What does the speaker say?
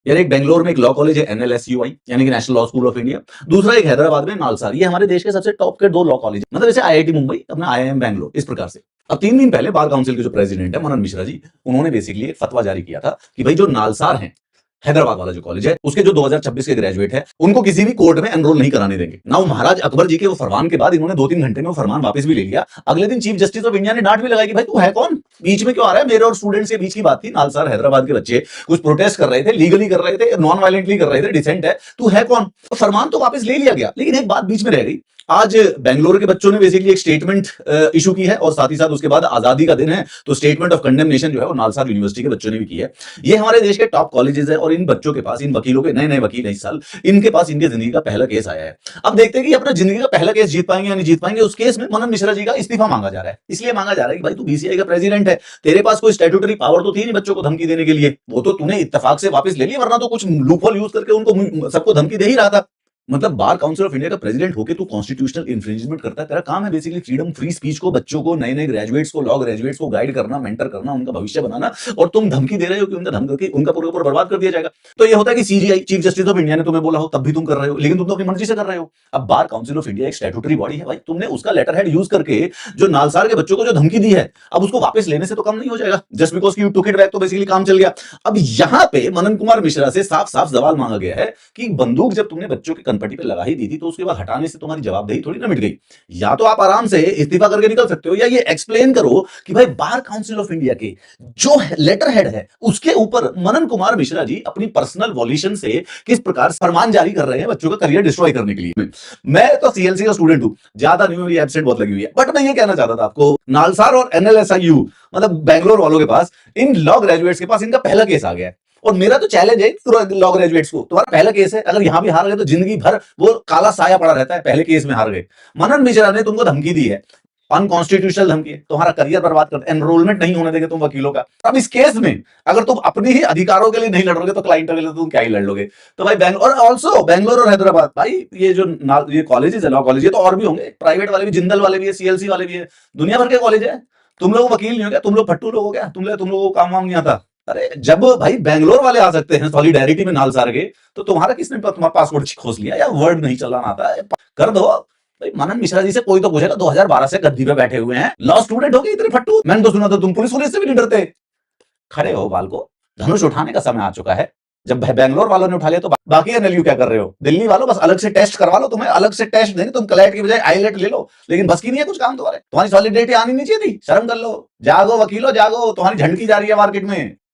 यार एक बेंगलोर में एक लॉ कॉलेज है एनएलएसयूआई यानी कि national law school of India. दूसरा एक हैदराबाद में नालसार। ये हमारे देश के सबसे टॉप के दो लॉ कॉलेज, मतलब जैसे आईआईटी मुंबई अपना आईआईएम बैंगलोर, इस प्रकार से। अब 3 दिन पहले बार काउंसिल के जो प्रेसिडेंट है मनन मिश्रा जी, उन्होंने बेसिकली एक फतवा जारी किया था कि भाई जो नालसार है हैदराबाद वाला जो कॉलेज है उसके जो 2026 के ग्रेजुएट है उनको किसी भी कोर्ट में एनरोल नहीं कराने देंगे ना। महाराज अकबर जी के वो फरमान के बाद इन्होंने 2-3 घंटे में वो फरमान वापस भी ले लिया। अगले दिन चीफ जस्टिस ऑफ इंडिया ने डांट भी लगाई कि भाई तू है कौन, बीच में क्यों आ रहा है। मेरे और स्टूडेंट्स के बीच की बात थी, नालसार हैदराबाद के बच्चे कुछ प्रोटेस्ट कर रहे थे, लीगली कर रहे थे, नॉन वायलेंटली कर रहे थे, डिसेंट है, तू है कौन। तो फरमान तो वापस ले लिया गया, लेकिन एक बात बीच में रह गई। आज बेंगलोर के बच्चों ने बेसिकली एक स्टेटमेंट इशू की है और साथ ही साथ उसके बाद आजादी का दिन है तो स्टेटमेंट ऑफ कंडेमनेशन जो है वो नालसार यूनिवर्सिटी के बच्चों ने भी की है। ये हमारे देश के टॉप कॉलेजेस है और इन बच्चों के पास, इन वकीलों के, नए नए वकील हैं इस साल, इनके पास इनकी जिंदगी का पहला केस आया है। अब देखते हैं कि अपना जिंदगी का पहला केस जीत पाएंगे या नहीं जीत पाएंगे। उस केस में मनन मिश्रा जी का इस्तीफा मांगा जा रहा है। इसलिए मांगा जा रहा है कि भाई तू बीसीआई का प्रेसिडेंट है, तेरे पास कोई स्टैट्यूटरी पावर तो थी नहीं बच्चों को धमकी देने के लिए, वो तो तूने इत्तेफाक से वापस ले लिया, वरना तो कुछ लूपहोल यूज करके उनको सबको धमकी दे ही रहा था। मतलब बार काउंसिल ऑफ इंडिया का प्रेसिडेंट होके तू कॉन्स्टिट्यूशनल इन्फ्रिंजमेंट करता है। तेरा काम है बेसिकली फ्रीडम, फ्री स्पीच को, बच्चों को, नए नए ग्रेजुएट्स को, लॉ ग्रेजुएट्स को गाइड करना, मेंटर करना, उनका भविष्य बनाना, और तुम धमकी दे रहे हो कि उनका धमकी उनका पूरा पूरा बर्बाद कर दिया जाएगा। तो ये होता है कि CGI, chief justice of India ने तुम्हें बोला हो तब भी तुम कर रहे हो, लेकिन तुम तो अपनी मर्जी से कर रहे हो। अब बार काउंसिल ऑफ इंडिया एक स्टैट्यूटरी बॉडी है भाई, तुमने उसका लेटर हेड यूज करके जो नालसार के बच्चों को जो धमकी दी है, अब उसको वापस लेने से तो कम नहीं हो जाएगा। Just because you took it back तो बेसिकली काम चल गया। अब यहां पे मनन कुमार मिश्रा से साफ साफ सवाल मांगा गया है कि बंदूक जब तुमने बच्चों की कनपट्टी पे लगा ही दी थी तो उसके बाद हटाने से तुम्हारी जवाबदेही थोड़ी ना मिट गई। या तो आप आराम से इस्तीफा करके निकल सकते हो, या ये एक्सप्लेन करो कि भाई बार काउंसिल ऑफ इंडिया के जो लेटर हेड है उसके ऊपर मनन कुमार मिश्रा जी अपनी पर्सनल वॉल्यूशन से किस प्रकार फरमान जारी कर रहे हैं बच्चों का करियर डिस्ट्रॉय करने के लिए। मैं तो सीएलसी का स्टूडेंट हूं, ज्यादा नहीं, मेरी एब्सेंट बहुत लगी हुई है, बट मैं ये कहना चाहता था आपको, नालसार और एनएलएसआईयू मतलब बैंगलोर वालों के पास, इन लॉ ग्रेजुएट्स के पास इनका पहला केस आ गया है। और मेरा तो चैलेंज है लॉ ग्रेजुएट्स को, तुम्हारा पहला केस है, अगर यहां भी हार गए तो जिंदगी भर वो काला साया पड़ा रहता है। पहले केस में हार गए, मनन मिश्रा ने तुमको धमकी दी है, अनकॉन्स्टिट्यूशनल धमकी, तुम्हारा करियर बर्बाद कर, एनरोलमेंट नहीं होने देंगे तुम वकीलों का। अब इस केस में अगर तुम अपनी ही अधिकारों के लिए नहीं लड़ोगे तो क्लाइंटों के लिए तुम क्या ही लड़ लोगे। तो भाई बैंगलोर, ऑल्सो बैंगलोर और हैदराबाद, भाई ये जो ये कॉलेजेस है, लॉ कॉलेज, ये तो और भी होंगे, प्राइवेट वाले भी, जिंदल वाले भी है, सीएलसी वाले भी है, दुनिया भर के कॉलेज है। तुम लोग वकील नहीं हो क्या? तुम लोग फट्टू लोग हो क्या? तुम लोगों को काम वाम नहीं आता? अरे जब भाई बैंगलोर वाले आ सकते हैं सॉलिडेरिटी में नालसार के, तो तुम्हारा किसने तुम्हारा पासपोर्ट खोस लिया या वर्ड नहीं चलाना आता है? कर दो भाई। मनन मिश्रा जी से कोई तो पूछेगा, 2012 से गद्दी पे बैठे हुए हैं, लॉ स्टूडेंट हो गए इतने फट्टू। मैंने तो सुना था तुम पुलिस से भी नहीं डरते। खड़े हो बाल को, धनुष उठाने का समय आ चुका है। जब बैंगलोर वालों ने उठा लिया तो बाकी एनएलयू क्या कर रहे हो? दिल्ली वालों बस अलग से टेस्ट करवा लो, तुम्हें अलग से टेस्ट देंगे, तुम क्लैट की बजाय आईलेट ले लो, लेकिन बस की नहीं है कुछ काम तुम्हारे। तुम्हारी सॉलिडिटी आनी नहीं चाहिए थी, शर्म कर लो। जागो वकीलो जागो, तुम्हारी झंडकी जा रही है मार्केट में।